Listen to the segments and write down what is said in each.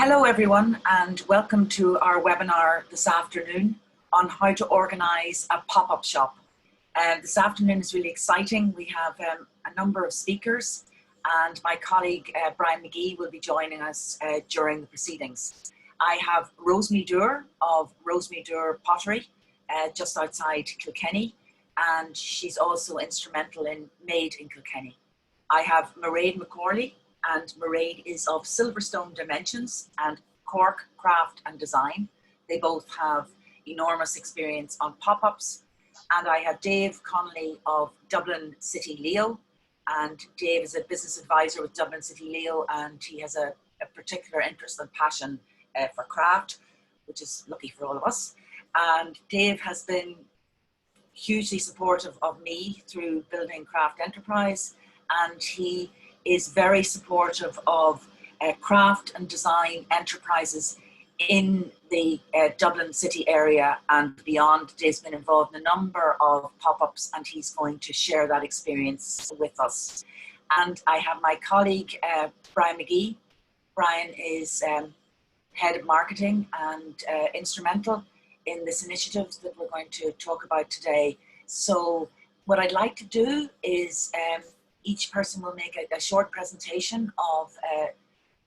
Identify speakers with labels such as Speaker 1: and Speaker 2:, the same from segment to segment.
Speaker 1: Hello everyone, and welcome to our webinar this afternoon on how to organise a pop-up shop. This afternoon is really exciting. We have a number of speakers, and my colleague Brian McGee will be joining us during the proceedings. I have Rosemary Durr of Rosemary Durr Pottery just outside Kilkenny, and she's also instrumental in Made in Kilkenny. I have Mairead McCorley, and Mairead is of Silverstone Dimensions and Cork Craft and Design. They both have enormous experience on pop-ups. And I have Dave Connolly of Dublin City Leo, and Dave is a business advisor with Dublin City Leo, and he has a particular interest and passion for craft, which is lucky for all of us. And Dave has been hugely supportive of me through building Craft Enterprise, and he is very supportive of craft and design enterprises in the Dublin city area and beyond. Dave's been involved in a number of pop-ups, and he's going to share that experience with us. And I have my colleague, Brian McGee. Brian is head of marketing and instrumental in this initiative that we're going to talk about today. So what I'd like to do is each person will make a short presentation of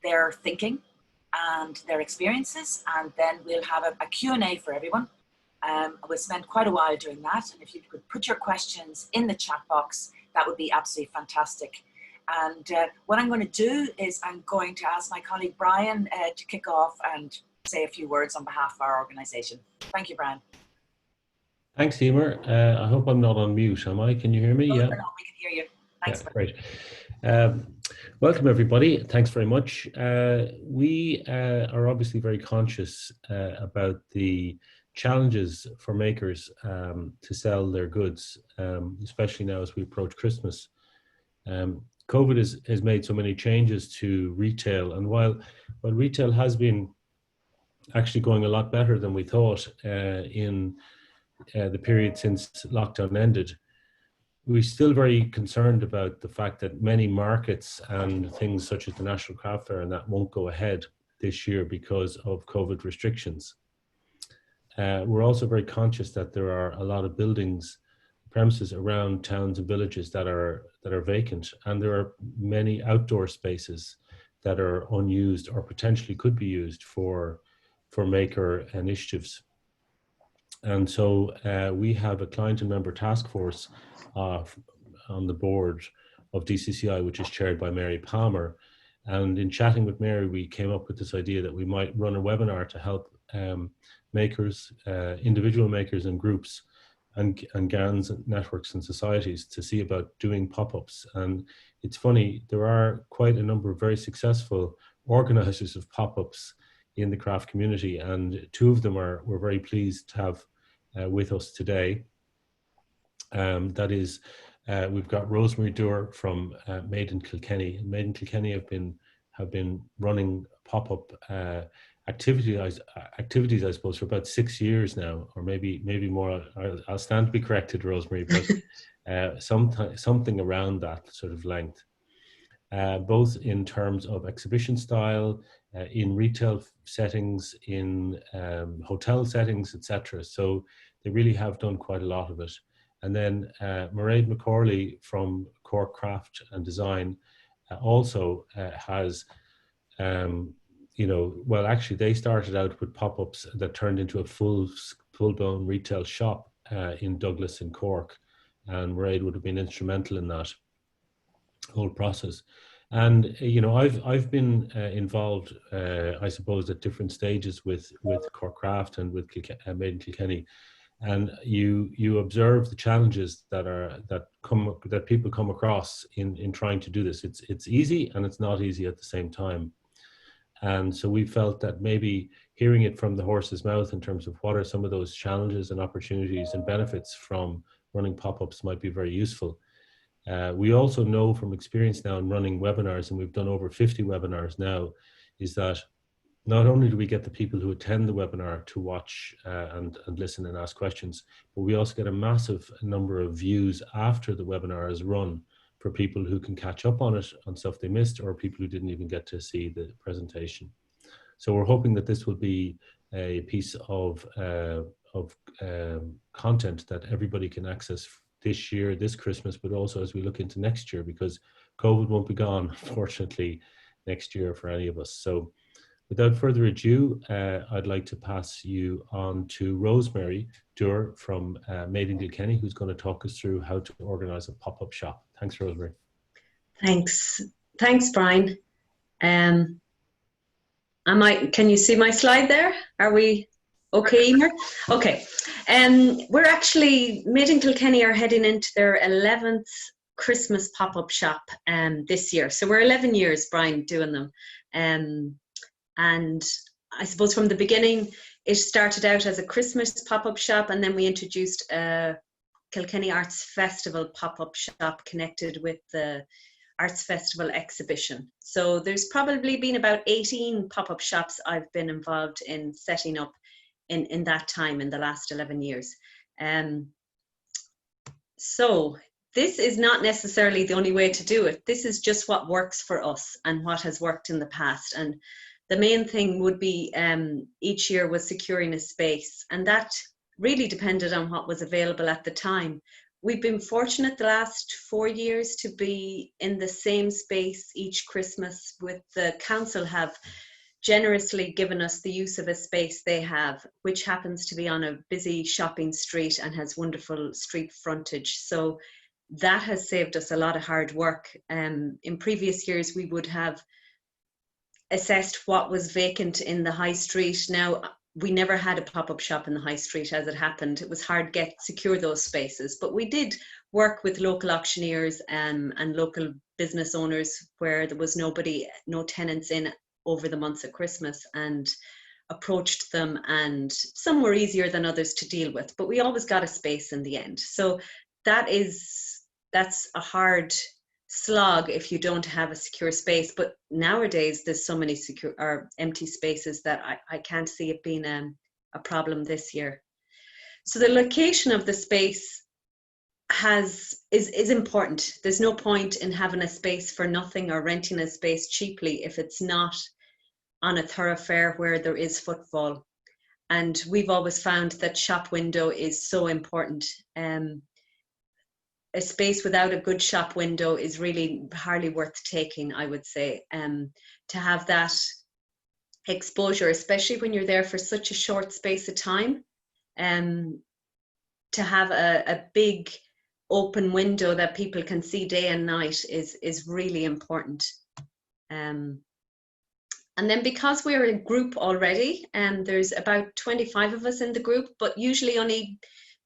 Speaker 1: their thinking and their experiences, and then we'll have a Q&A for everyone. We'll spend quite a while doing that, and if you could put your questions in the chat box, that would be absolutely fantastic. And what I'm going to do is I'm going to ask my colleague Brian to kick off and say a few words on behalf of our organisation. Thank you, Brian.
Speaker 2: Thanks, Emer. I hope I'm not on mute, am I? Can you hear me?
Speaker 1: No,
Speaker 2: yeah.
Speaker 1: no, we can hear you. Thanks.
Speaker 2: Yeah, great. Welcome, everybody. Thanks very much. We are obviously very conscious about the challenges for makers to sell their goods, especially now as we approach Christmas. COVID has made so many changes to retail, and while retail has been actually going a lot better than we thought in the period since lockdown ended, we're still very concerned about the fact that many markets and things such as the National Craft Fair and that won't go ahead this year because of COVID restrictions. We're also very conscious that there are a lot of buildings, premises around towns and villages that are vacant, and there are many outdoor spaces that are unused or potentially could be used for maker initiatives. And so we have a client and member task force on the board of DCCI, which is chaired by Mary Palmer. And in chatting with Mary, we came up with this idea that we might run a webinar to help makers, individual makers and groups and GANs and networks and societies to see about doing pop-ups. And it's funny, there are quite a number of very successful organisers of pop-ups in the craft community, and two of them we're very pleased to have with us today. That is, we've got Rosemary Durr from Made in Kilkenny. Made in Kilkenny have been running pop-up activities, I suppose, for about 6 years now, or maybe more. I'll stand to be corrected, Rosemary, but something around that sort of length, both in terms of exhibition style, in retail settings, in hotel settings, etc. So they really have done quite a lot of it. And then Mairead McCorley from Cork Craft and Design also has, well, actually they started out with pop-ups that turned into a full-blown retail shop in Douglas in Cork. And Mairead would have been instrumental in that whole process. And, I've been involved, I suppose, at different stages with Cork Craft and with Made in Kilkenny. And you observe the challenges that people come across in trying to do this. It's easy and it's not easy at the same time. And so we felt that maybe hearing it from the horse's mouth in terms of what are some of those challenges and opportunities and benefits from running pop-ups might be very useful. We also know from experience now in running webinars, and we've done over 50 webinars now, is that not only do we get the people who attend the webinar to watch and listen and ask questions, but we also get a massive number of views after the webinar is run for people who can catch up on it, on stuff they missed, or people who didn't even get to see the presentation. So we're hoping that this will be a piece of content that everybody can access this year, this Christmas, but also as we look into next year, because COVID won't be gone, unfortunately, next year for any of us. So without further ado, I'd like to pass you on to Rosemary Durr from Made in Kilkenny, who's going to talk us through how to organise a pop-up shop. Thanks, Rosemary.
Speaker 3: Thanks, Brian. Can you see my slide there? Are we okay, Emer? Okay. We're actually, Made in Kilkenny are heading into their 11th Christmas pop-up shop this year. So we're 11 years, Brian, doing them. And I suppose from the beginning, it started out as a Christmas pop-up shop, and then we introduced a Kilkenny Arts Festival pop-up shop connected with the Arts Festival exhibition. So there's probably been about 18 pop-up shops I've been involved in setting up in that time, in the last 11 years. So this is not necessarily the only way to do it. This is just what works for us and what has worked in the past. And the main thing would be each year was securing a space, and that really depended on what was available at the time. We've been fortunate the last 4 years to be in the same space each Christmas. With the council have generously given us the use of a space they have, which happens to be on a busy shopping street and has wonderful street frontage. So that has saved us a lot of hard work. In previous years, we would have assessed what was vacant in the high street. Now, we never had a pop-up shop in the high street, as it happened. It was hard to secure those spaces, but we did work with local auctioneers and local business owners where there was no tenants in over the months of Christmas, and approached them, and some were easier than others to deal with, but we always got a space in the end. So that's a hard slog if you don't have a secure space. But nowadays there's so many secure or empty spaces that I can't see it being a problem this year. So the location of the space is important. There's no point in having a space for nothing or renting a space cheaply if it's not on a thoroughfare where there is footfall. And we've always found that shop window is so important. A space without a good shop window is really hardly worth taking, I would say. To have that exposure, especially when you're there for such a short space of time, to have a big open window that people can see day and night is really important. And then because we're a group already, there's about 25 of us in the group, but usually only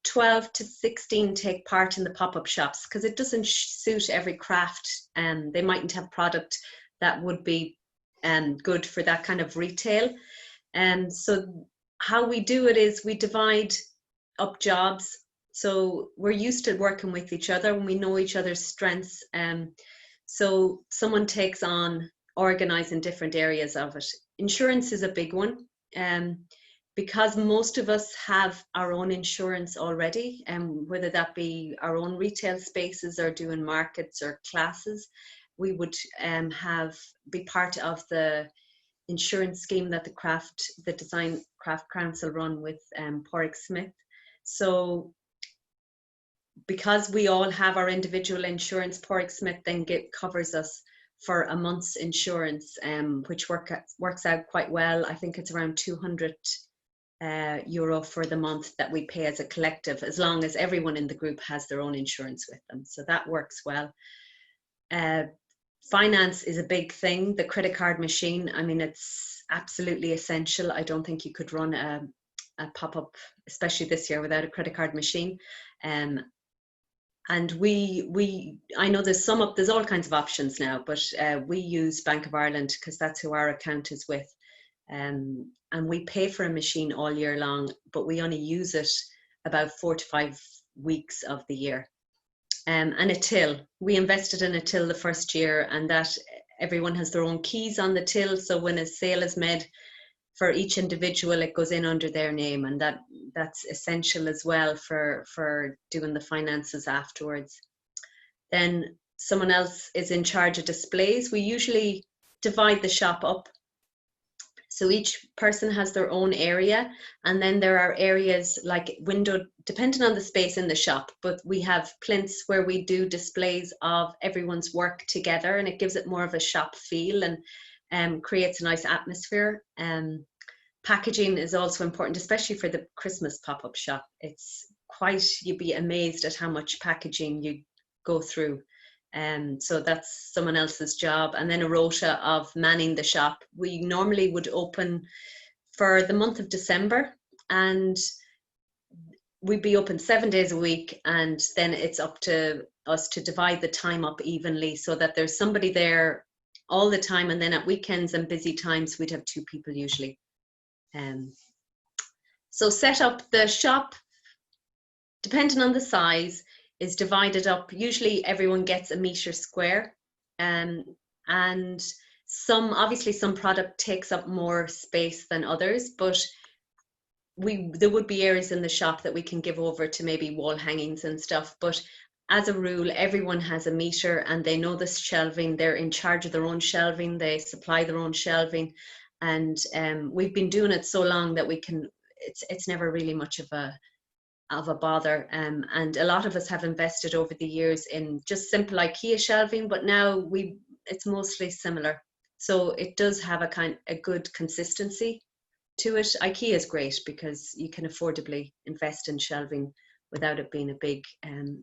Speaker 3: 12 to 16 take part in the pop-up shops, because it doesn't suit every craft, and they mightn't have product that would be good for that kind of retail. And so how we do it is we divide up jobs. So we're used to working with each other and we know each other's strengths. So someone takes on organising different areas of it. Insurance is a big one. Because most of us have our own insurance already, whether that be our own retail spaces or doing markets or classes, we would be part of the insurance scheme that the Design Craft Council run with Porrick Smith. So because we all have our individual insurance, Porrick Smith then covers us for a month's insurance, which works out quite well. I think it's around €200 for the month that we pay as a collective, as long as everyone in the group has their own insurance with them. So that works well. Finance is a big thing. The credit card machine, I mean, it's absolutely essential. I don't think you could run a pop-up, especially this year, without a credit card machine. And I know there's all kinds of options now, but we use Bank of Ireland because that's who our account is with. And we pay for a machine all year long, but we only use it about 4 to 5 weeks of the year. And a till, we invested in a till the first year, and that everyone has their own keys on the till. So when a sale is made for each individual, it goes in under their name, and that's essential as well for doing the finances afterwards. Then someone else is in charge of displays. We usually divide the shop up So each person has their own area, and then there are areas like window, depending on the space in the shop, but we have plinths where we do displays of everyone's work together, and it gives it more of a shop feel and creates a nice atmosphere. Packaging is also important, especially for the Christmas pop-up shop. It's quite, you'd be amazed at how much packaging you go through. So that's someone else's job. And then a rota of manning the shop. We normally would open for the month of December, and we'd be open 7 days a week, and then it's up to us to divide the time up evenly so that there's somebody there all the time, and then at weekends and busy times we'd have 2 people usually. So set up the shop, depending on the size, is divided up. Usually everyone gets a metre square, and obviously some product takes up more space than others, but there would be areas in the shop that we can give over to maybe wall hangings and stuff. But as a rule, everyone has a metre and they know the shelving. They're in charge of their own shelving. They supply their own shelving, and we've been doing it so long that we can. It's never really much of a bother, and a lot of us have invested over the years in just simple IKEA shelving, but now it's mostly similar, so it does have a good consistency to it. IKEA is great because you can affordably invest in shelving without it being a big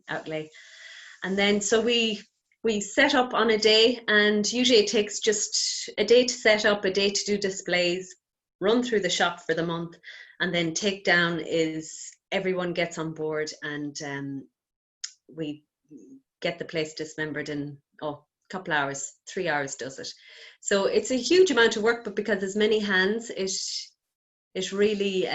Speaker 3: outlay. And then so we set up on a day, and usually it takes just a day to set up, a day to do displays, run through the shop for the month, and then take down is everyone gets on board, and we get the place dismembered in a couple hours. 3 hours does it. So it's a huge amount of work, but because there's many hands, it really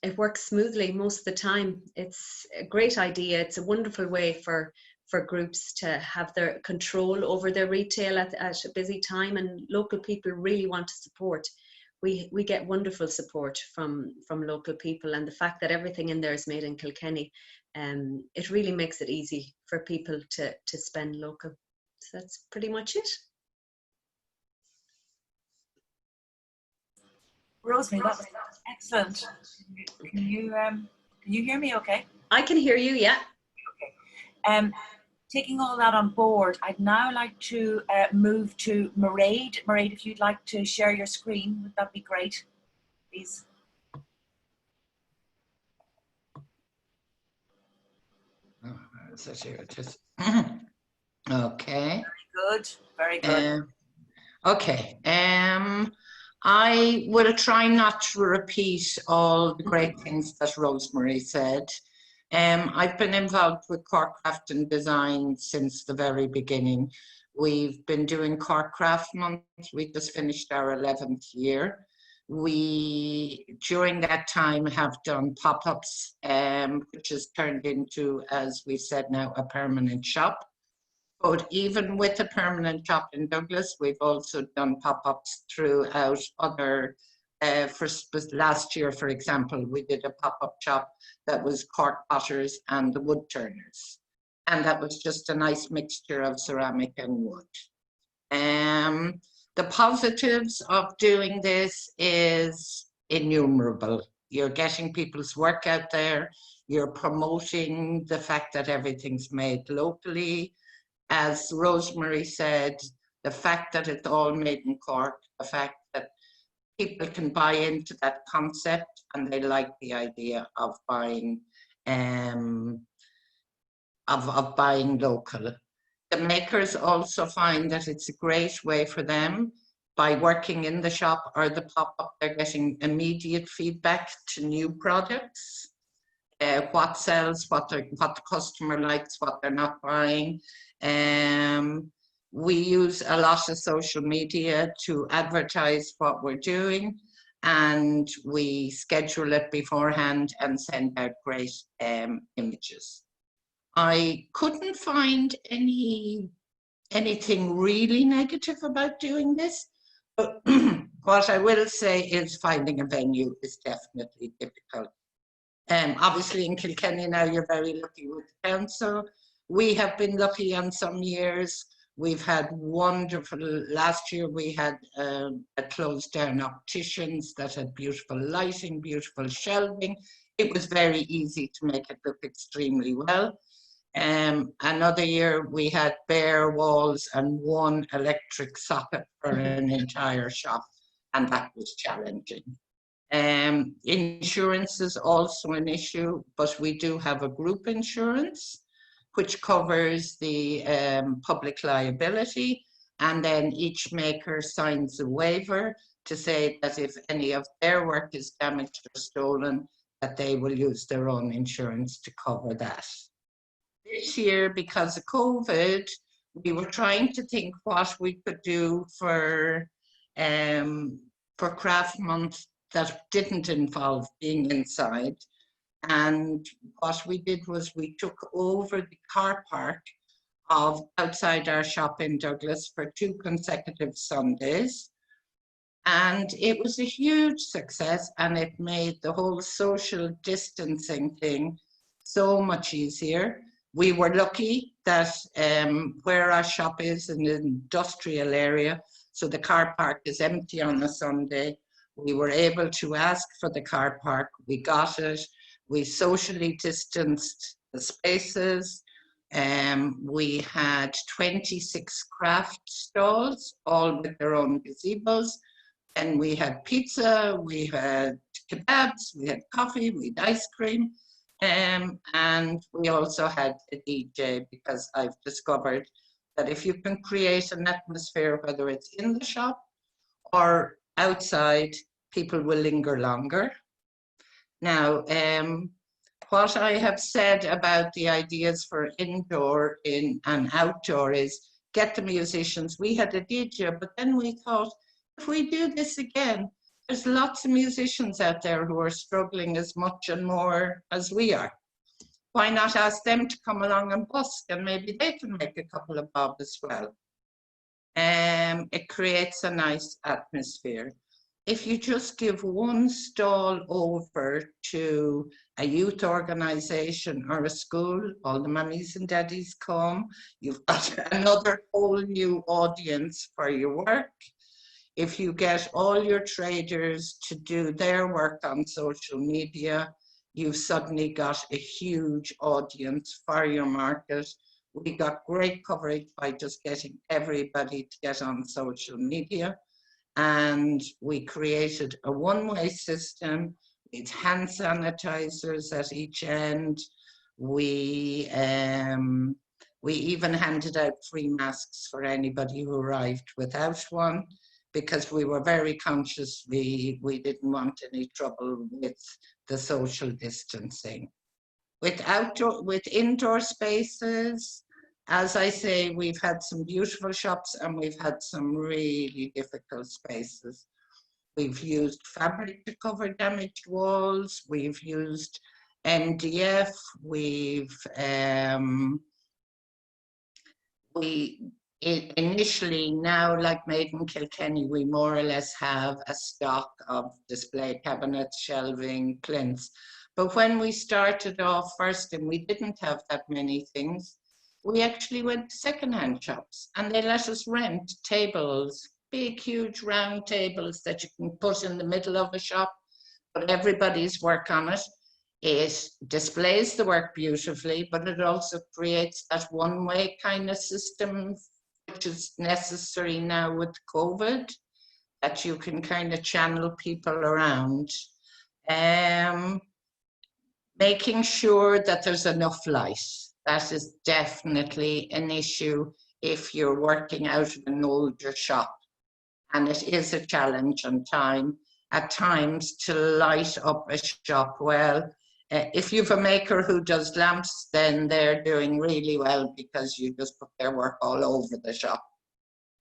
Speaker 3: it works smoothly most of the time. It's a great idea. It's a wonderful way for groups to have their control over their retail at a busy time, and local people really want to support. We get wonderful support from local people, and the fact that everything in there is made in Kilkenny, it really makes it easy for people to spend local. So that's pretty much it.
Speaker 1: Rosemary, that was excellent. Can you hear me okay?
Speaker 3: I can hear you, yeah.
Speaker 1: Okay. Taking all that on board, I'd now like to move to Mairead. Mairead, if you'd like to share your screen, would that be great, please?
Speaker 4: Okay.
Speaker 1: Very good, very good.
Speaker 4: Okay. I will try not to repeat all the great things that Rosemary said. I've been involved with Cork Craft and Design since the very beginning. We've been doing Cork Craft Month. We just finished our 11th year. We, during that time, have done pop-ups, which has turned into, as we said now, a permanent shop. But even with a permanent shop in Douglas, we've also done pop-ups throughout other. For last year, for example, we did a pop-up shop that was Cork potters and the wood turners, and that was just a nice mixture of ceramic and wood. The positives of doing this is innumerable. You're getting people's work out there. You're promoting the fact that everything's made locally. As Rosemary said, the fact that it's all made in Cork, the fact that people can buy into that concept and they like the idea of buying buying local. The makers also find that it's a great way for them, by working in the shop or the pop-up, they're getting immediate feedback to new products, what sells, what the customer likes, what they're not buying. We use a lot of social media to advertise what we're doing, and we schedule it beforehand and send out great images. I couldn't find anything really negative about doing this, but what I will say is finding a venue is definitely difficult. Obviously in Kilkenny now you're very lucky with the council. We have been lucky on some years We've had wonderful, last year we had a closed down opticians that had beautiful lighting, beautiful shelving. It was very easy to make it look extremely well. Another year we had bare walls and one electric socket for an entire shop, and that was challenging. Insurance is also an issue, but we do have a group insurance which covers the public liability, and then each maker signs a waiver to say that if any of their work is damaged or stolen, that they will use their own insurance to cover that. This year, because of COVID, we were trying to think what we could do for Craft Month that didn't involve being inside. And what we did was we took over the car park of outside our shop in Douglas for 2 consecutive Sundays. And it was a huge success, and it made the whole social distancing thing so much easier. We were lucky that where our shop is in an industrial area, so the car park is empty on a Sunday. We were able to ask for the car park, we got it. We socially distanced the spaces. We had 26 craft stalls, all with their own gazebos. And we had pizza, we had kebabs, we had coffee, we had ice cream. And we also had a DJ, because I've discovered that if you can create an atmosphere, whether it's in the shop or outside, people will linger longer. Now, what I have said about the ideas for indoor and outdoor is get the musicians. We had a DJ, but then we thought, if we do this again, there's lots of musicians out there who are struggling as much and more as we are. Why not ask them to come along and busk, and maybe they can make a couple of bob as well. It creates a nice atmosphere. If you just give one stall over to a youth organisation or a school, all the mummies and daddies come, you've got another whole new audience for your work. If you get all your traders to do their work on social media, you've suddenly got a huge audience for your market. We got great coverage by just getting everybody to get on social media. And we created a one-way system with hand sanitizers at each end. We even handed out free masks for anybody who arrived without one, because we were very conscious we didn't want any trouble with the social distancing. With indoor spaces, as I say, we've had some beautiful shops and we've had some really difficult spaces. We've used fabric to cover damaged walls. We've used MDF. Initially, now, like made in Kilkenny, we more or less have a stock of display cabinets, shelving, plinths. But when we started off first and we didn't have that many things, we actually went to secondhand shops and they let us rent tables, big, huge round tables that you can put in the middle of a shop, put everybody's work on it. It displays the work beautifully, but it also creates that one-way kind of system, which is necessary now with COVID, that you can kind of channel people around. Making sure that there's enough light. That is definitely an issue if you're working out of an older shop. And it is a challenge at times to light up a shop well. If you have a maker who does lamps, then they're doing really well because you just put their work all over the shop.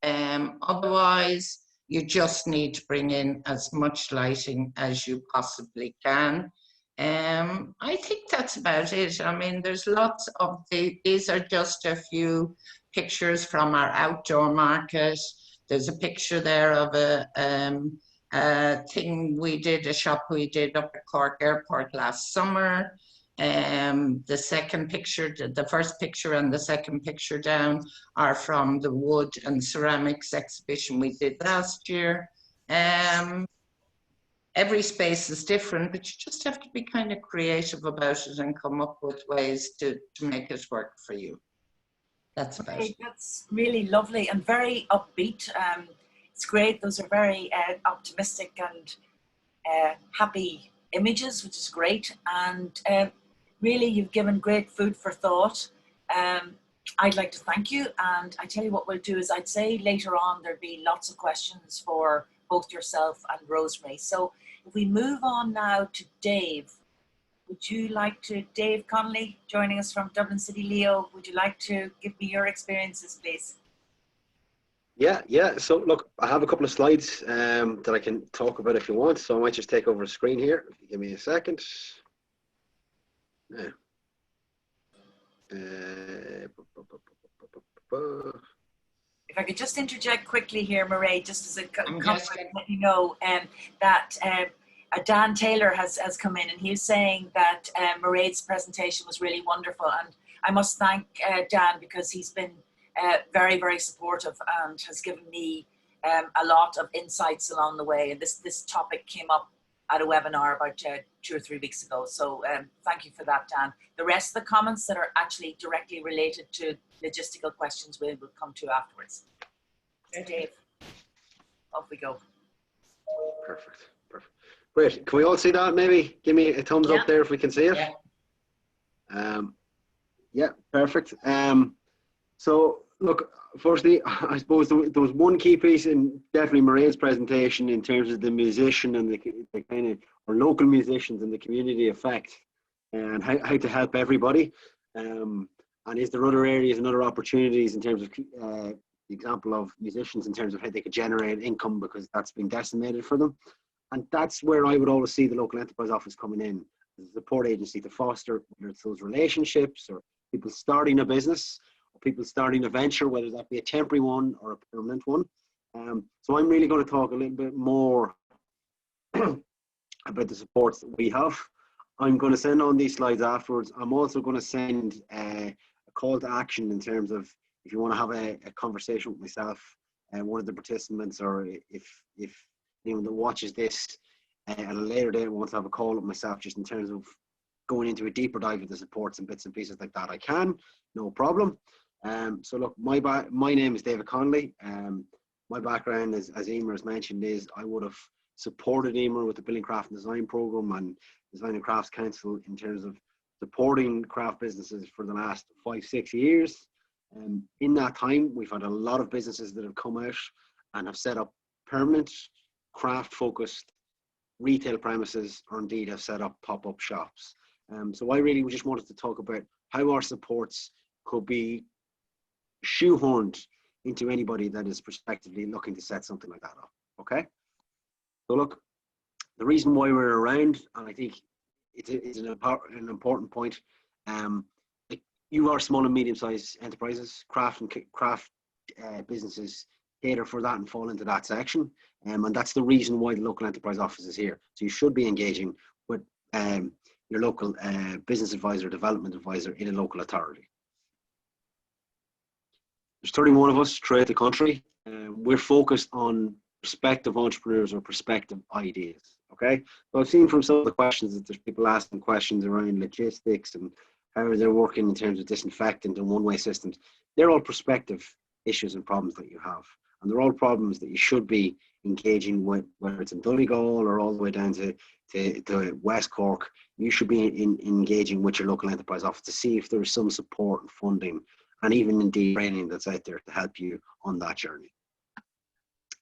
Speaker 4: Otherwise, you just need to bring in as much lighting as you possibly can. I think that's about it. I mean, there's lots of these are just a few pictures from our outdoor market. There's a picture there of a shop we did up at Cork Airport last summer. The second picture, the first picture and the second picture down are from the wood and ceramics exhibition we did last year. Every space is different, but you just have to be kind of creative about it and come up with ways to make it work for you. That's about it.
Speaker 1: That's really lovely and very upbeat. It's great. Those are very optimistic and happy images, which is great. And really, you've given great food for thought. I'd like to thank you. And I tell you what we'll do is I'd say later on there'll be lots of questions for both yourself and Rosemary. So if we move on now to Dave, would you like to, Dave Connolly, joining us from Dublin City Leo, would you like to give me your experiences, please?
Speaker 5: Yeah. So look, I have a couple of slides that I can talk about if you want. So I might just take over the screen here. If you give me a second. Yeah.
Speaker 1: If I could just interject quickly here, Mairead, just as a comment, let you know that Dan Taylor has come in, and he was saying that Mairead's presentation was really wonderful, and I must thank Dan because he's been very, very supportive and has given me a lot of insights along the way. And this topic came up at a webinar about 2 or 3 weeks ago. So thank you for that, Dan. The rest of the comments that are actually directly related to logistical questions we will come to afterwards. So Dave, off we go.
Speaker 5: Perfect. Great. Can we all see that? Maybe give me a thumbs up there if we can see it. Yeah, perfect. So look, firstly, I suppose there was one key piece in definitely Mairead's presentation in terms of the musician and the kind of, or local musicians and the community effect and how to help everybody. And is there other areas and other opportunities in terms of the example of musicians in terms of how they could generate income because that's been decimated for them. And that's where I would always see the local enterprise office coming in as a support agency to foster, whether it's those relationships or people starting a business or people starting a venture, whether that be a temporary one or a permanent one. So I'm really going to talk a little bit more about the supports that we have. I'm going to send on these slides afterwards. I'm also going to send a call to action in terms of if you want to have a conversation with myself and one of the participants, or if anyone that watches this at a later date wants to have a call with myself just in terms of going into a deeper dive of the supports and bits and pieces like that, I can, no problem. So look, my name is David Connolly. My background, as Emer has mentioned, is I would have supported Emer with the Building Craft and Design Programme and Design and Crafts Council in terms of supporting craft businesses for the last 5-6 years. In that time, we've had a lot of businesses that have come out and have set up permanent craft-focused retail premises, or indeed have set up pop-up shops. So I really just wanted to talk about how our supports could be shoehorned into anybody that is prospectively looking to set something like that up. Okay. So look, the reason why we're around, and I think it's an important point. You are small and medium-sized enterprises, craft businesses cater for that and fall into that section, and that's the reason why the local enterprise office is here. So you should be engaging with your local business advisor, development advisor in a local authority. There's 31 of us throughout the country. We're focused on prospective entrepreneurs or prospective ideas. Okay, so I've seen from some of the questions that there's people asking questions around logistics and how they're working in terms of disinfectant and one-way systems. They're all prospective issues and problems that you have, and they're all problems that you should be engaging with, whether it's in Donegal or all the way down to West Cork. You should be engaging with your local enterprise office to see if there is some support and funding, and even indeed training that's out there to help you on that journey.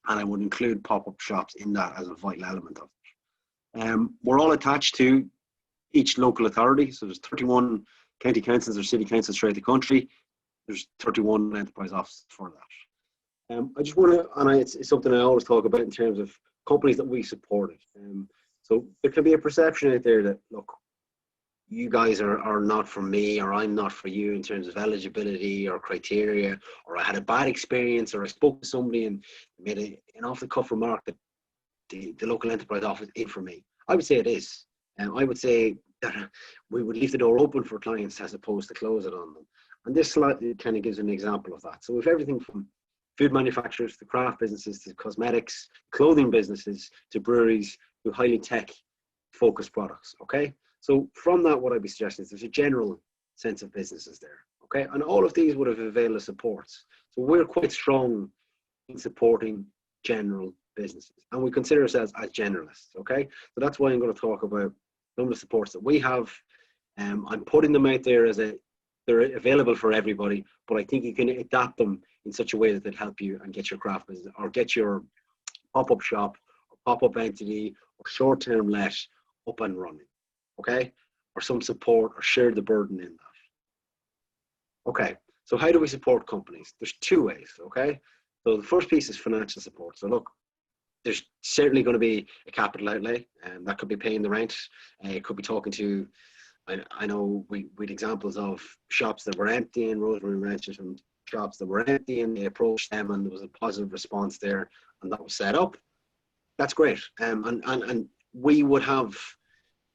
Speaker 5: And I would include pop-up shops in that as a vital element of it. We're all attached to each local authority. So there's 31 county councils or city councils throughout the country. There's 31 enterprise offices for that. I just want to, and it's something I always talk about in terms of companies that we supported. So there can be a perception out there that, look, you guys are not for me, or I'm not for you in terms of eligibility or criteria, or I had a bad experience, or I spoke to somebody and made an off-the-cuff remark that the local enterprise office ain't for me. I would say it is. I would say that we would leave the door open for clients as opposed to close it on them. And this slide kind of gives an example of that. So we've everything from food manufacturers to craft businesses to cosmetics, clothing businesses to breweries to highly tech focused products. Okay, so from that, what I'd be suggesting is there's a general sense of businesses there. Okay, and all of these would have availed of supports. So we're quite strong in supporting general businesses, and we consider ourselves as generalists. Okay, so that's why I'm going to talk about some of the supports that we have. I'm putting them out there as they're available for everybody, but I think you can adapt them in such a way that they'll help you and get your craft business or get your pop-up shop or pop-up entity or short-term let up and running. Okay, or some support or share the burden in that. Okay, so how do we support companies? There's two ways. Okay, so the first piece is financial support. So look, there's certainly going to be a capital outlay, and that could be paying the rent. It could be talking to, I know we had examples of shops that were empty, and Rosemary mentioned some shops that were empty, and they approached them, and there was a positive response there, and that was set up. That's great. And we would have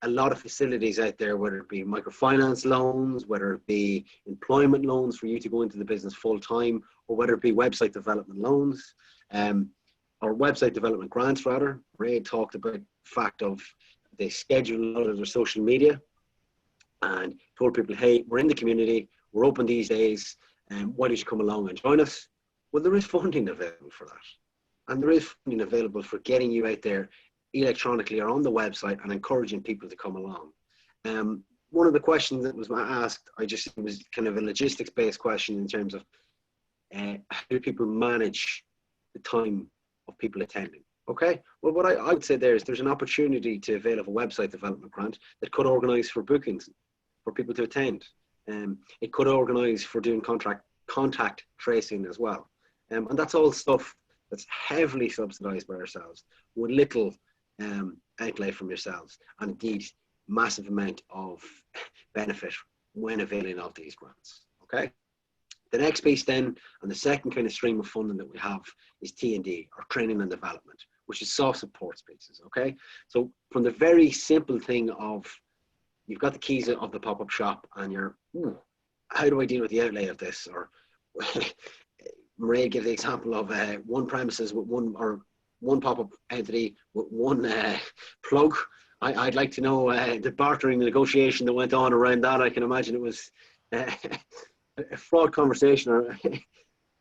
Speaker 5: a lot of facilities out there, whether it be microfinance loans, whether it be employment loans for you to go into the business full time, or whether it be website development loans. Or website development grants rather. Ray talked about the fact of they schedule a lot of their social media and told people, hey, we're in the community, we're open these days, and why don't you come along and join us? Well, there is funding available for that. And there is funding available for getting you out there electronically or on the website and encouraging people to come along. One of the questions that was asked, it was kind of a logistics based question in terms of how do people manage the time of people attending. Okay, well, what I would say there is there's an opportunity to avail of a website development grant that could organise for bookings for people to attend. It could organise for doing contact tracing as well. And that's all stuff that's heavily subsidised by ourselves with little outlay from yourselves, and indeed massive amount of benefit when availing of these grants. Okay. The next piece then, and the second kind of stream of funding that we have is T&D, or training and development, which is soft support pieces, okay? So from the very simple thing of, you've got the keys of the pop-up shop and you're, how do I deal with the outlay of this? Or Mairead gave the example of one premises with one pop-up entity with one plug. I'd like to know the bartering negotiation that went on around that. I can imagine it was a fraud conversation, or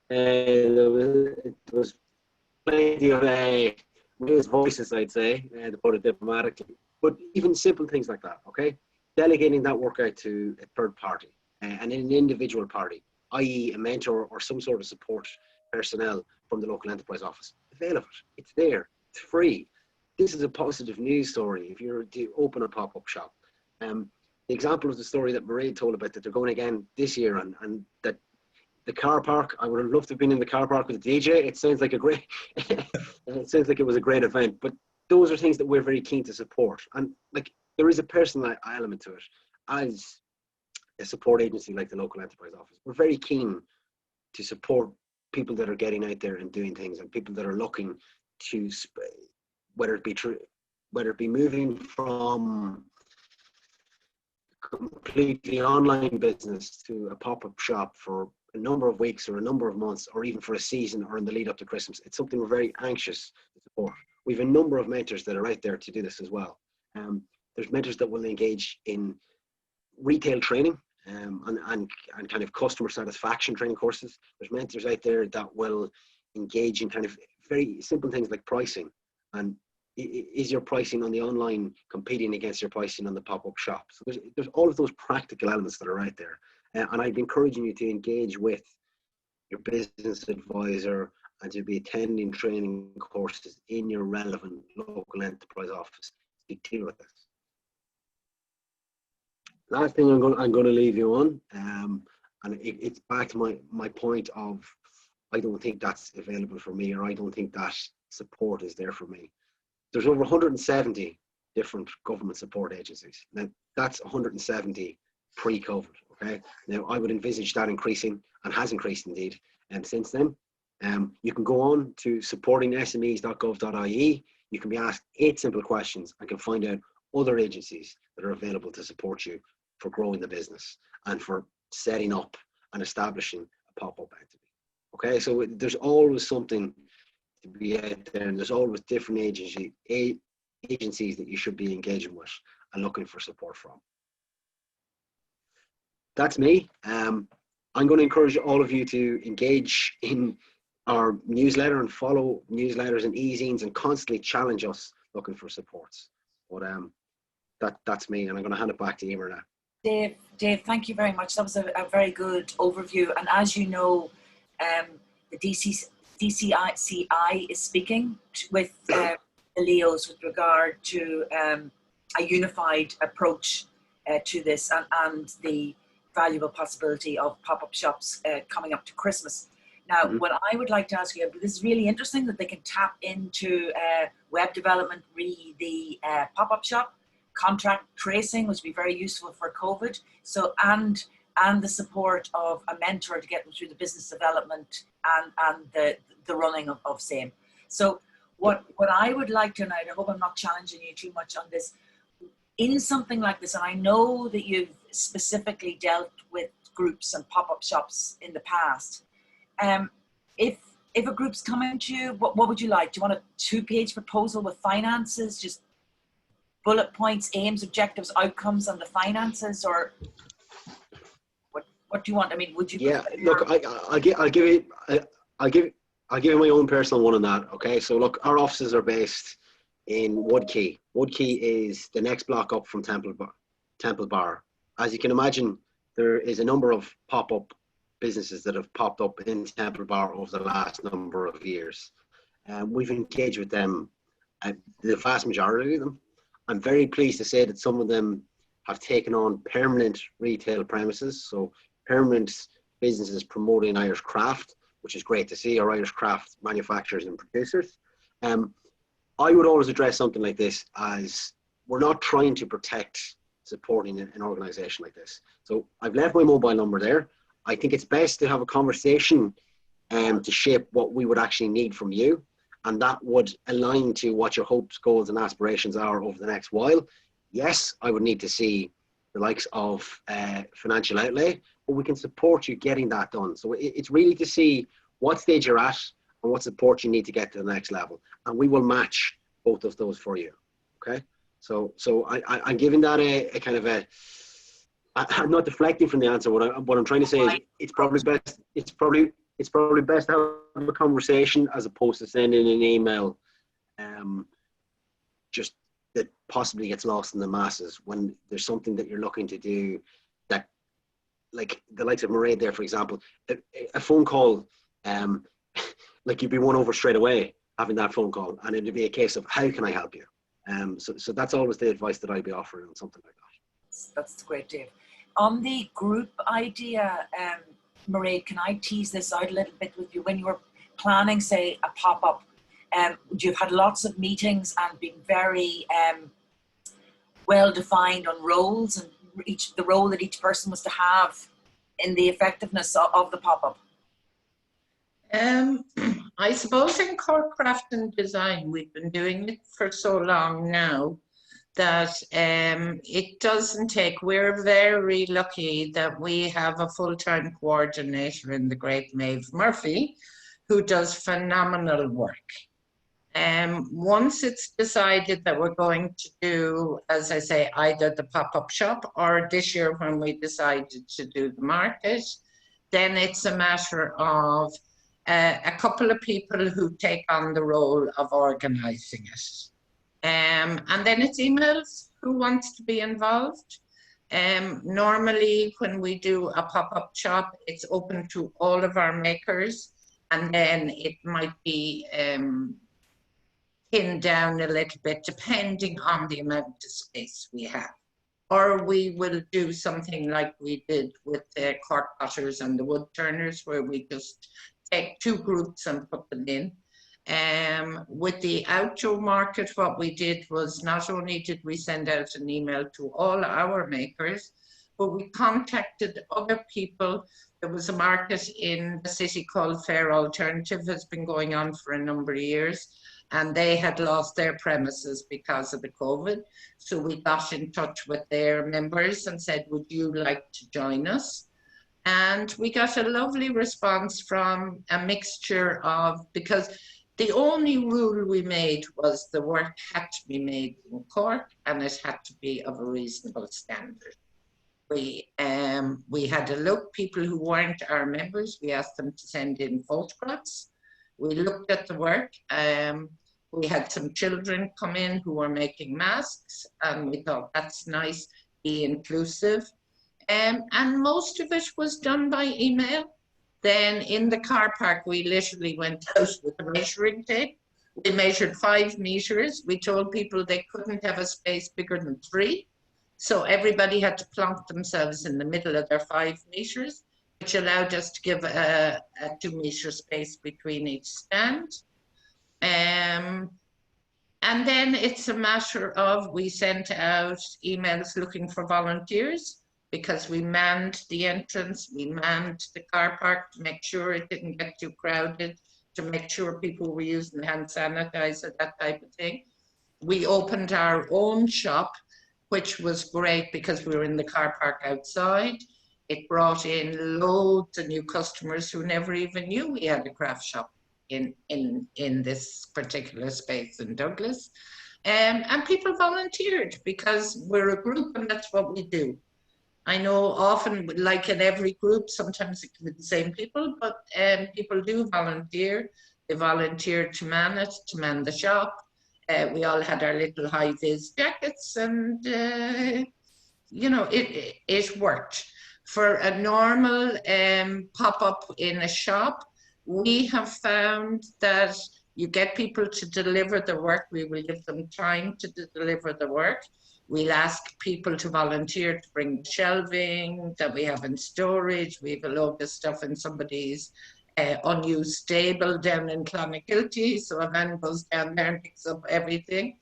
Speaker 5: there was plenty of raised voices, I'd say, to put it diplomatically. But even simple things like that, okay? Delegating that work out to a third party and an individual party, i.e. a mentor or some sort of support personnel from the local enterprise office. Avail of it. It's there. It's free. This is a positive news story if you're to open a pop-up shop. The example of the story that Mairead told about, that they're going again this year, and that the car park, I would have loved to have been in the car park with the DJ. It sounds like it sounds like it was a great event, but those are things that we're very keen to support. And like, there is a personal element to it. As a support agency like the local enterprise office, we're very keen to support people that are getting out there and doing things, and people that are looking to, whether it be moving from completely online business to a pop-up shop for a number of weeks or a number of months, or even for a season or in the lead up to Christmas. It's something we're very anxious to support. We have a number of mentors that are out there to do this as well. There's mentors that will engage in retail training and kind of customer satisfaction training courses. There's mentors out there that will engage in kind of very simple things like pricing, and is your pricing on the online competing against your pricing on the pop-up shop? So there's all of those practical elements that are out there. And I'd be encouraging you to engage with your business advisor and to be attending training courses in your relevant local enterprise office to deal with this. Last thing I'm going to leave you on, and it's back to my point of, I don't think that's available for me, or I don't think that support is there for me. There's over 170 different government support agencies. Now, that's 170 pre-COVID, okay? Now, I would envisage that increasing, and has increased indeed, since then. You can go on to supportingsmes.gov.ie. You can be asked 8 simple questions and can find out other agencies that are available to support you for growing the business and for setting up and establishing a pop-up entity. Okay, so there's always something to be out there, and there's always different agencies that you should be engaging with and looking for support from. That's me. I'm going to encourage all of you to engage in our newsletter and follow newsletters and e-zines and constantly challenge us looking for supports. But that's me, and I'm going to hand it back to Emer now.
Speaker 1: Dave, thank you very much. That was a very good overview. And as you know, the DCCI is speaking with the LEOs with regard to a unified approach to this and the valuable possibility of pop-up shops coming up to Christmas. Now, what I would like to ask you, this is really interesting that they can tap into web development, really the pop-up shop, contract tracing, which would be very useful for COVID. So, and the support of a mentor to get them through the business development and the running of same. So what I would like to, and I hope I'm not challenging you too much on this, in something like this, and I know that you've specifically dealt with groups and pop-up shops in the past, if a group's coming to you, what would you like? Do you want a 2-page proposal with finances, just bullet points, aims, objectives, outcomes, and the finances, or what do you want? I mean, would you?
Speaker 5: Yeah, look, I'll give you my own personal one on that. Okay, so look, our offices are based in Woodkey. Woodkey is the next block up from Temple Bar. As you can imagine, there is a number of pop-up businesses that have popped up in Temple Bar over the last number of years. We've engaged with them, the vast majority of them. I'm very pleased to say that some of them have taken on permanent retail premises, so permanent businesses promoting Irish craft, which is great to see, our Irish craft manufacturers and producers. I would always address something like this as we're not trying to protect supporting an organisation like this. So I've left my mobile number there. I think it's best to have a conversation to shape what we would actually need from you. And that would align to what your hopes, goals and aspirations are over the next while. Yes, I would need to see the likes of financial outlay, but we can support you getting that done. So it's really to see what stage you're at and what support you need to get to the next level. And we will match both of those for you, okay? So I'm giving that a kind of a, I'm not deflecting from the answer. What I'm trying to say is it's probably best to have a conversation as opposed to sending an email just that possibly gets lost in the masses when there's something that you're looking to do that, like the likes of Mairead there, for example, a phone call, like you'd be won over straight away having that phone call, and it'd be a case of how can I help you? So that's always the advice that I'd be offering on something like that.
Speaker 1: That's great, Dave. On the group idea, Mairead, can I tease this out a little bit with you? When you were planning, say, a pop-up, you've had lots of meetings and been very well defined on roles and the role that each person was to have in the effectiveness of the pop-up.
Speaker 4: I suppose in Cork Craft and Design, we've been doing it for so long now that it doesn't take, we're very lucky that we have a full-time coordinator in the great Maeve Murphy who does phenomenal work. Once it's decided that we're going to do, as I say, either the pop-up shop or this year when we decided to do the market, then it's a matter of a couple of people who take on the role of organising it. And then it's emails who wants to be involved. Normally when we do a pop-up shop, it's open to all of our makers, and then it might be pinned down a little bit depending on the amount of space we have. Or we will do something like we did with the Cork Potters and the Wood Turners, where we just take 2 groups and put them in. With the outdoor market, what we did was not only did we send out an email to all our makers, but we contacted other people. There was a market in the city called Fair Alternative, has been going on for a number of years. and they had lost their premises because of the COVID. So we got in touch with their members and said, would you like to join us? And we got a lovely response from a mixture of, because the only rule we made was the work had to be made in Cork and it had to be of a reasonable standard. We had a look, people who weren't our members, we asked them to send in photographs. We looked at the work. We had some children come in who were making masks, and we thought that's nice, be inclusive. And most of it was done by email. Then in the car park, we literally went out with a measuring tape. We measured 5 meters. We told people they couldn't have a space bigger than 3. So everybody had to plonk themselves in the middle of their 5 meters, which allowed us to give a 2-meter space between each stand. And then it's a matter of, we sent out emails looking for volunteers, because we manned the entrance, we manned the car park to make sure it didn't get too crowded, to make sure people were using hand sanitizer, that type of thing. We opened our own shop, which was great because we were in the car park outside. It brought in loads of new customers who never even knew we had a craft shop in this particular space in Douglas. And people volunteered because we're a group and that's what we do. I know often, like in every group, sometimes it can be the same people, but people do volunteer. They volunteer to man it, to man the shop. We all had our little high-vis jackets, and you know, it worked. For a normal pop-up in a shop, we have found that you get people to deliver the work. We will give them time to deliver the work. We'll ask people to volunteer to bring the shelving that we have in storage. We have a load of stuff in somebody's unused stable down in Clonakilty, so a van goes down there and picks up everything.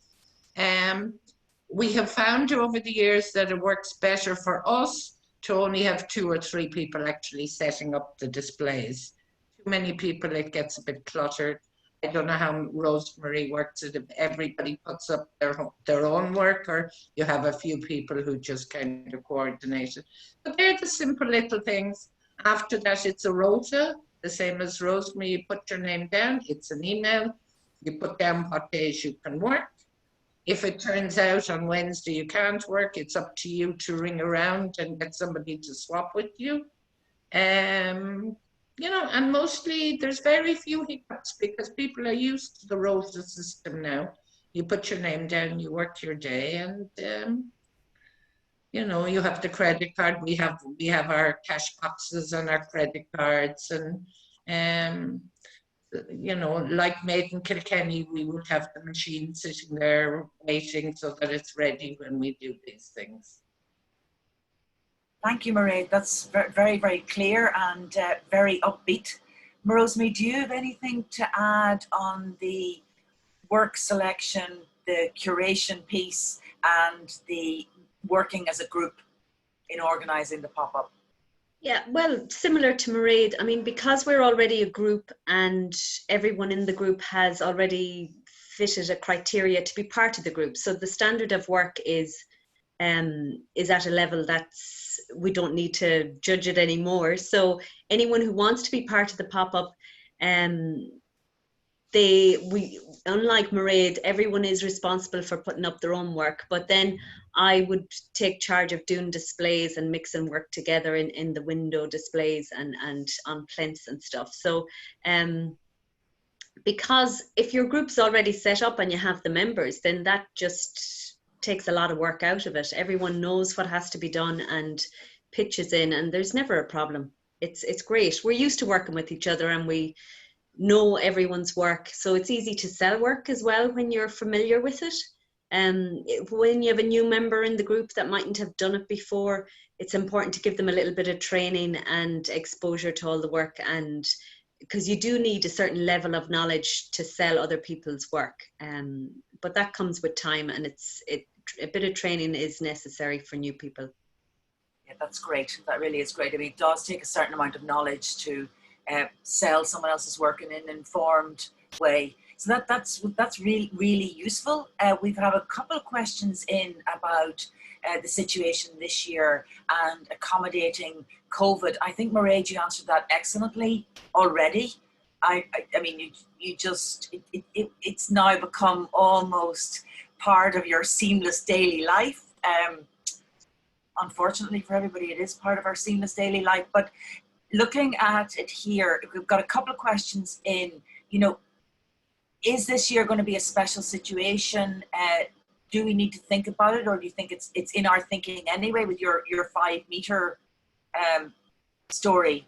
Speaker 4: We have found over the years that it works better for us to only have 2 or 3 people actually setting up the displays. Too many people, it gets a bit cluttered. I don't know how Rosemary works it, if everybody puts up their own work, or you have a few people who just kind of coordinate it. But they're the simple little things. After that, it's a rota, the same as Rosemary. You put your name down, it's an email. You put down what days you can work. If it turns out on Wednesday you can't work, it's up to you to ring around and get somebody to swap with you. You know, and mostly there's very few hiccups because people are used to the rota system now. You put your name down, you work your day, and you know, you have the credit card. We have our cash boxes and our credit cards, and you know, like made in Kilkenny, we would have the machine sitting there waiting so that it's ready when we do these things.
Speaker 1: Thank you, Mairead. That's very, very clear and very upbeat. Rosemary, do you have anything to add on the work selection, the curation piece, and the working as a group in organising the pop-up?
Speaker 3: Yeah, well, similar to Mairead, I mean, because we're already a group and everyone in the group has already fitted a criteria to be part of the group. So the standard of work is at a level that's, we don't need to judge it anymore. So anyone who wants to be part of the pop-up, unlike Mairead, everyone is responsible for putting up their own work, but then I would take charge of doing displays and mixing work together in the window displays and on plinths and stuff. So because if your group's already set up and you have the members, then that just takes a lot of work out of it. Everyone knows what has to be done and pitches in, and there's never a problem. It's great. We're used to working with each other and we know everyone's work, so it's easy to sell work as well when you're familiar with it. When you have a new member in the group that mightn't have done it before, it's important to give them a little bit of training and exposure to all the work, and because you do need a certain level of knowledge to sell other people's work, but that comes with time, and a bit of training is necessary for new people.
Speaker 1: Yeah, that's great. That really is great. I mean, it does take a certain amount of knowledge to sell someone else's work in an informed way. So that's really useful. We've had a couple of questions in about the situation this year and accommodating COVID. I think Mairead, you answered that excellently already. I mean, it's now become almost part of your seamless daily life. Unfortunately for everybody, it is part of our seamless daily life. But looking at it here, we've got a couple of questions in. Is this year going to be a special situation? Do we need to think about it, or do you think it's in our thinking anyway with your 5 meter story?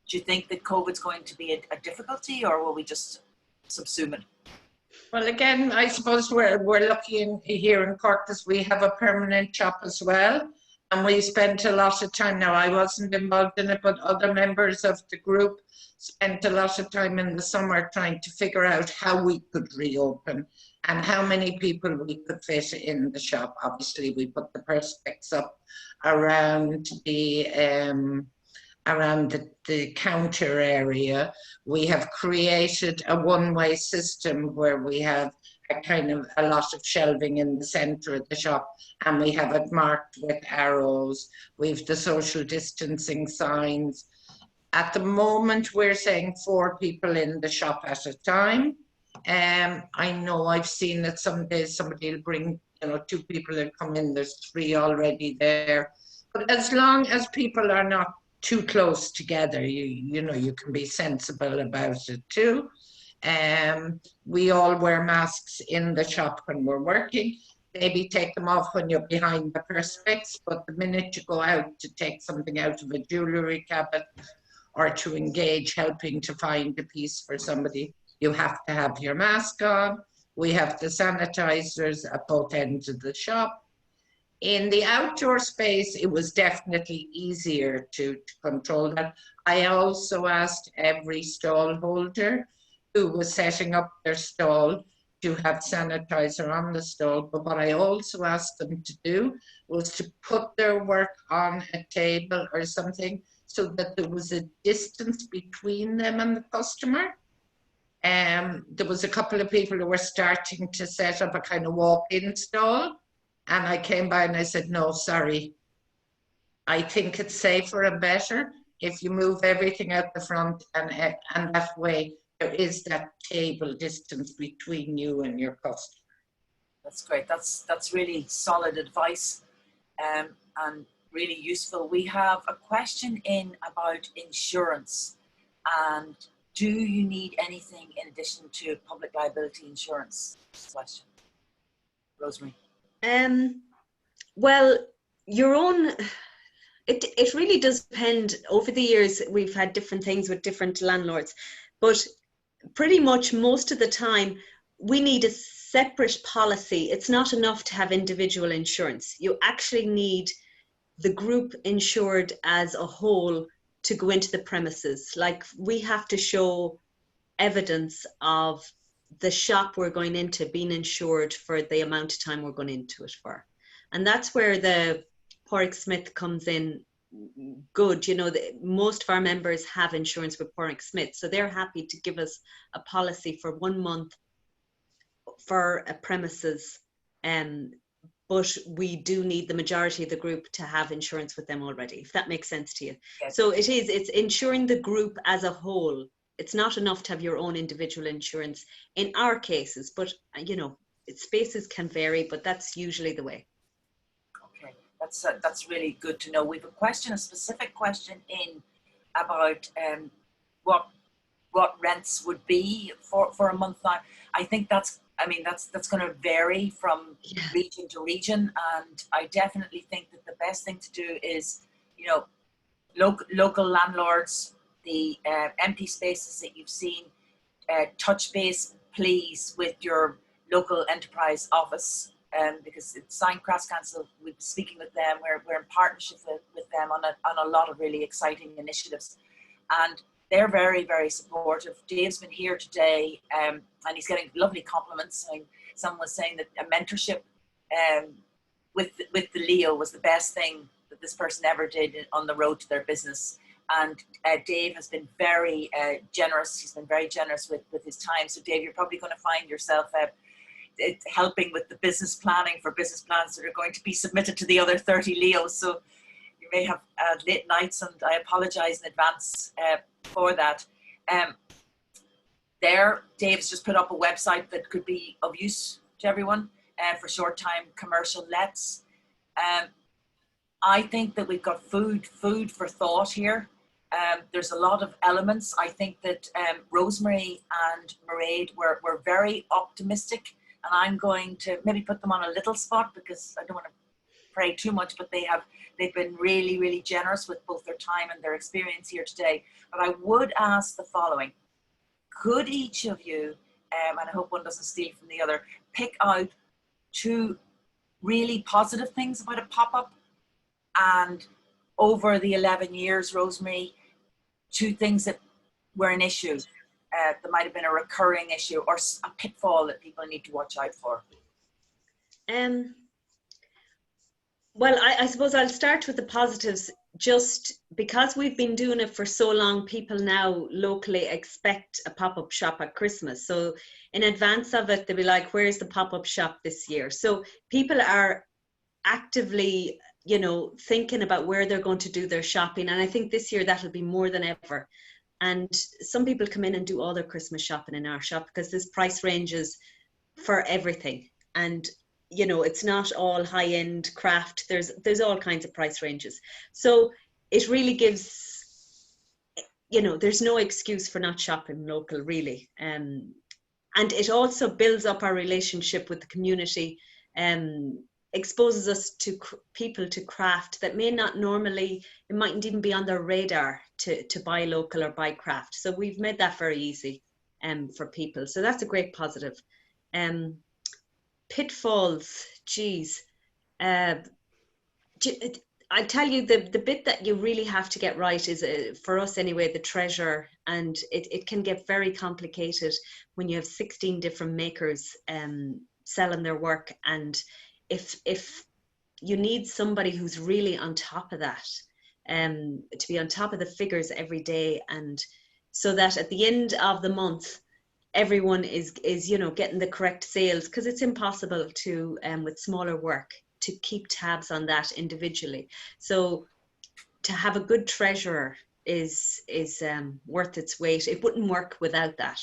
Speaker 1: Do you think that COVID's going to be a difficulty, or will we just subsume it?
Speaker 4: Well, again, I suppose we're lucky here in Cork because we have a permanent shop as well. And we spent a lot of time, now I wasn't involved in it, but other members of the group spent a lot of time in the summer trying to figure out how we could reopen and how many people we could fit in the shop. Obviously, we put the perspex up around the counter area. We have created a one-way system where we have a lot of shelving in the center of the shop, and we have it marked with arrows. We've the social distancing signs. At the moment, we're saying 4 people in the shop at a time. I know I've seen that some days somebody will bring, 2 people that come in, there's 3 already there. But as long as people are not too close together, you can be sensible about it too. We all wear masks in the shop when we're working. Maybe take them off when you're behind the perspex, but the minute you go out to take something out of a jewellery cabinet or to engage helping to find a piece for somebody, you have to have your mask on. We have the sanitizers at both ends of the shop. In the outdoor space, it was definitely easier to control that. I also asked every stall holder who was setting up their stall to have sanitizer on the stall. But what I also asked them to do was to put their work on a table or something so that there was a distance between them and the customer. There was a couple of people who were starting to set up a kind of walk-in stall. And I came by and I said, no, sorry. I think it's safer and better if you move everything out the front, and that way there is that table distance between you and your customer.
Speaker 1: That's great. That's really solid advice and really useful. We have a question in about insurance. And do you need anything in addition to public liability insurance? Question. Rosemary.
Speaker 3: Well, your own, it really does depend. Over the years, we've had different things with different landlords, but pretty much most of the time, we need a separate policy. It's not enough to have individual insurance. You actually need the group insured as a whole to go into the premises. Like, we have to show evidence of the shop we're going into being insured for the amount of time we're going into it for. And that's where the Porrick Smith comes in good. Most of our members have insurance with Porrick Smith, so they're happy to give us a policy for 1 month for a premises. But we do need the majority of the group to have insurance with them already, if that makes sense to you. Yes. So it's insuring the group as a whole. It's not enough to have your own individual insurance in our cases, but spaces can vary, but that's usually the way.
Speaker 1: Okay, that's really good to know. We have a specific question in about what rents would be for a month now. I think that's going to vary from region to region, and I definitely think that the best thing to do is, local landlords, the empty spaces that you've seen, touch base, please, with your local enterprise office, because it's signed cross council. We've been speaking with them. We're in partnership with them on a lot of really exciting initiatives, and they're very, very supportive. Dave's been here today, and he's getting lovely compliments. I mean, someone was saying that a mentorship with the Leo was the best thing that this person ever did on the road to their business. And Dave has been very generous. He's been very generous with his time. So Dave, you're probably going to find yourself helping with the business planning for business plans that are going to be submitted to the other 30 Leos. So you may have late nights, and I apologize in advance for that. Dave has just put up a website that could be of use to everyone for short-time commercial lets. I think that we've got food for thought here. There's a lot of elements. I think that Rosemary and Mairead were very optimistic, and I'm going to maybe put them on a little spot because I don't want to pray too much, but they've been really, really generous with both their time and their experience here today. But I would ask the following. Could each of you, and I hope one doesn't steal from the other, pick out 2 really positive things about a pop-up, and over the 11 years, Rosemary, 2 things that were an issue, that might have been a recurring issue or a pitfall that people need to watch out for?
Speaker 3: Well, I suppose I'll start with the positives. Just because we've been doing it for so long, people now locally expect a pop-up shop at Christmas. So in advance of it, they'll be like, where's the pop-up shop this year? So people are actively, you know, thinking about where they're going to do their shopping. And I think this year that'll be more than ever. And some people come in and do all their Christmas shopping in our shop because there's price ranges for everything. And you know, it's not all high-end craft. There's all kinds of price ranges. So it really gives, you know, there's no excuse for not shopping local, really. And it also builds up our relationship with the community, exposes us to people to craft that may not normally, it mightn't even be on their radar to buy local or buy craft. So we've made that very easy for people. So that's a great positive. Pitfalls, geez. I tell you, the bit that you really have to get right is, for us anyway, the treasure. And it can get very complicated when you have 16 different makers selling their work. And if you need somebody who's really on top of that, to be on top of the figures every day, and so that at the end of the month, everyone is you know, getting the correct sales, because it's impossible to with smaller work to keep tabs on that individually. So to have a good treasurer is worth its weight. It wouldn't work without that.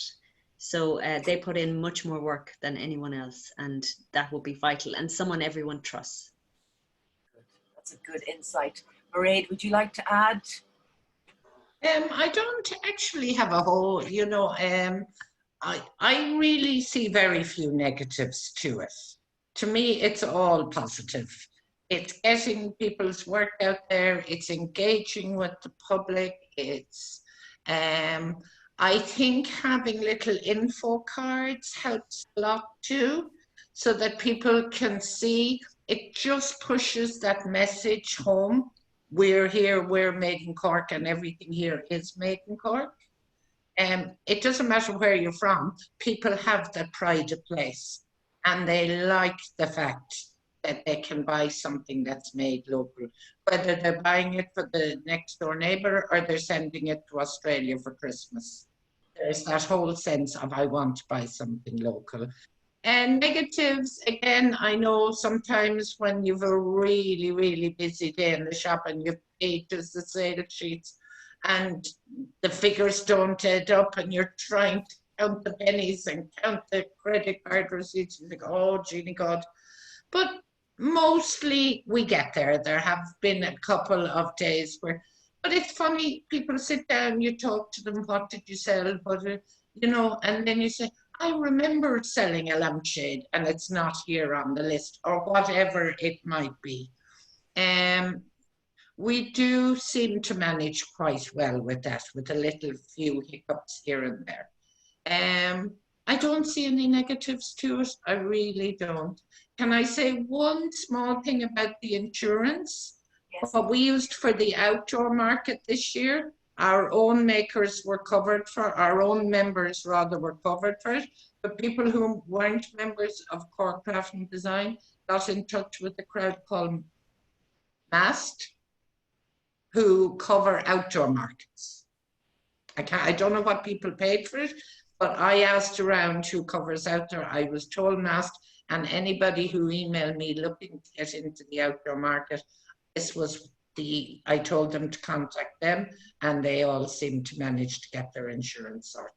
Speaker 3: So they put in much more work than anyone else, and that will be vital, and someone everyone trusts.
Speaker 1: Good. That's a good insight. Mairead, would you like to add?
Speaker 4: I don't actually have a whole, you know, I really see very few negatives to it. To me, it's all positive. It's getting people's work out there. It's engaging with the public. It's, I think having little info cards helps a lot too, so that people can see. It just pushes that message home. We're here, we're made in Cork, and everything here is made in Cork. It doesn't matter where you're from, people have that pride of place, and they like the fact that they can buy something that's made local, whether they're buying it for the next door neighbour or they're sending it to Australia for Christmas. There's that whole sense of, I want to buy something local. And negatives, again, I know sometimes when you've a really, really busy day in the shop and you've pages, the sale sheets, and the figures don't add up, and you're trying to count the pennies and count the credit card receipts, and you think, oh, Jeannie God. But mostly we get there. There have been a couple of days where, but it's funny, people sit down, you talk to them, what did you sell? But, you know, and then you say, I remember selling a lampshade and it's not here on the list, or whatever it might be. We do seem to manage quite well with that, with a little few hiccups here and there. I don't see any negatives to it. I really don't. Can I say one small thing about the insurance? Yes. What we used for the outdoor market this year, our own makers were covered for, our own members rather were covered for it, but people who weren't members of Cork Craft and Design got in touch with the crowd called MAST, who cover outdoor markets. I don't know what people paid for it, but I asked around who covers outdoor. I was told and asked, and anybody who emailed me looking to get into the outdoor market, this was I told them to contact them, and they all seemed to manage to get their insurance sorted.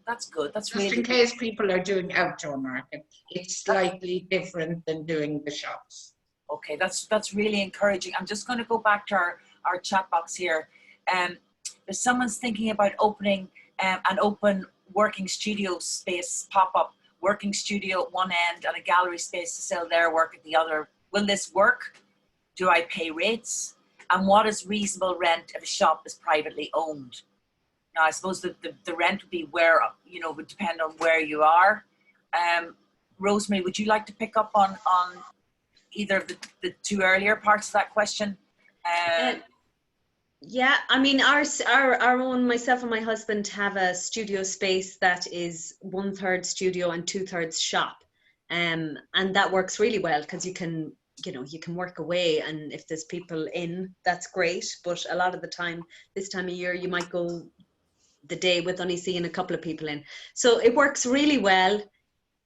Speaker 1: That's good. That's
Speaker 4: just
Speaker 1: really
Speaker 4: in case people are doing outdoor market. It's slightly different than doing the shops.
Speaker 1: Okay, that's really encouraging. I'm just going to go back to our chat box here. If someone's thinking about opening an open working studio space pop-up, working studio at one end and a gallery space to sell their work at the other, will this work? Do I pay rates? And what is reasonable rent if a shop is privately owned? Now, I suppose the rent would be where, would depend on where you are. Rosemary, would you like to pick up on either of the two earlier parts of that question?
Speaker 3: Yeah, I mean, our own, myself and my husband have a studio space that is 1/3 studio and 2/3 shop. And that works really well because you can work away, and if there's people in, that's great. But a lot of the time, this time of year, you might go the day with only seeing a couple of people in. So it works really well.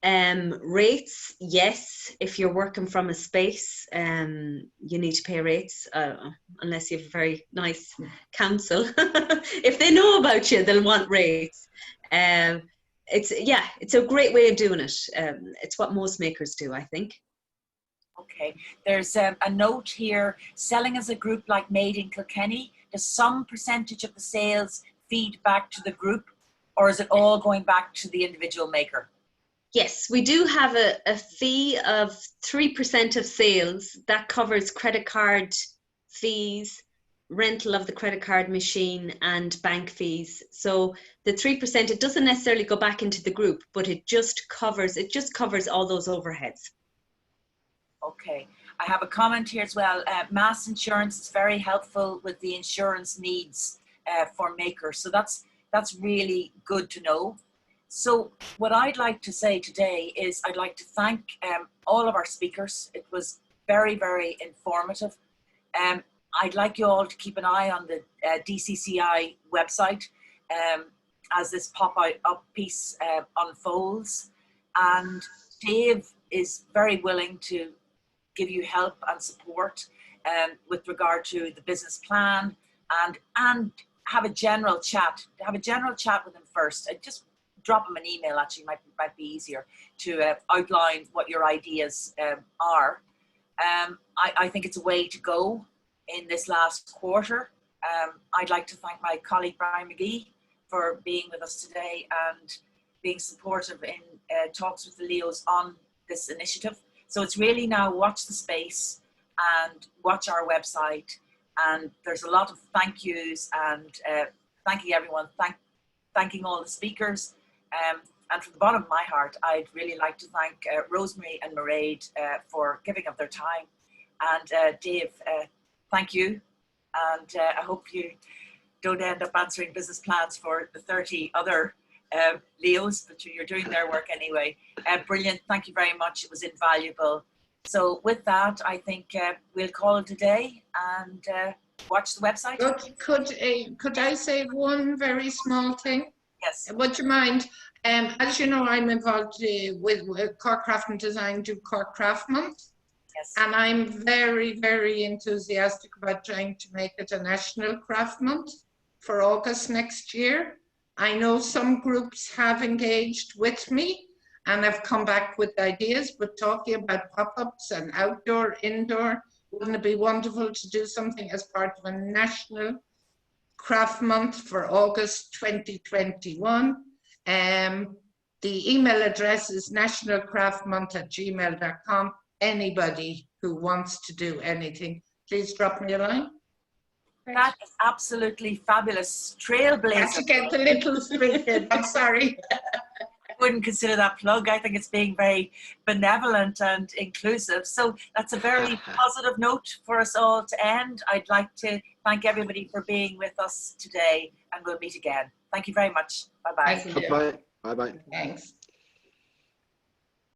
Speaker 3: Rates, yes, if you're working from a space, you need to pay rates, unless you have a very nice council. If they know about you, they'll want rates. It's a great way of doing it. It's what most makers do, I think.
Speaker 1: Okay, there's a note here, selling as a group like Made in Kilkenny, does some percentage of the sales feed back to the group, or is it all going back to the individual maker?
Speaker 3: Yes, we do have a fee of 3% of sales that covers credit card fees, rental of the credit card machine, and bank fees. So the 3%, it doesn't necessarily go back into the group, but it just covers all those overheads.
Speaker 1: Okay, I have a comment here as well. Mass insurance is very helpful with the insurance needs for makers. So that's really good to know. So what I'd like to say today is I'd like to thank all of our speakers. It was very, very informative. I'd like you all to keep an eye on the DCCI website as this pop-up piece unfolds. And Dave is very willing to give you help and support with regard to the business plan and have a general chat. Have a general chat with him first. Just drop him an email, actually, might be easier to outline what your ideas are. I think it's a way to go in this last quarter. I'd like to thank my colleague Brian McGee for being with us today and being supportive in talks with the Leos on this initiative. So it's really now watch the space and watch our website. And there's a lot of thank yous and thanking everyone, thanking all the speakers. And from the bottom of my heart, I'd really like to thank Rosemary and Mairead for giving up their time. And Dave, thank you. And I hope you don't end up answering business plans for the 30 other Leos, but you're doing their work anyway. Brilliant. Thank you very much. It was invaluable. So with that, I think we'll call it a day and watch the website.
Speaker 4: Could I say one very small thing?
Speaker 1: Yes.
Speaker 4: Would you mind? As you know, I'm involved with Cork Craft and Design, do Cork Craft Month.
Speaker 1: Yes.
Speaker 4: And I'm very, very enthusiastic about trying to make it a National Craft Month for August next year. I know some groups have engaged with me and have come back with ideas, but talking about pop-ups and outdoor, indoor, wouldn't it be wonderful to do something as part of a National Craft Month for August 2021? The email address is nationalcraftmonth@gmail.com. Anybody who wants to do anything, please drop me a line.
Speaker 1: That is absolutely fabulous. Trailblazer.
Speaker 4: Have to get the little streak in. I'm sorry.
Speaker 1: I wouldn't consider that plug. I think it's being very benevolent and inclusive. So that's a very positive note for us all to end. I'd like to thank everybody for being with us today, and we'll meet again. Thank you very much. Bye-bye.
Speaker 4: Thank you.
Speaker 5: Bye-bye. Bye-bye.
Speaker 4: Thanks.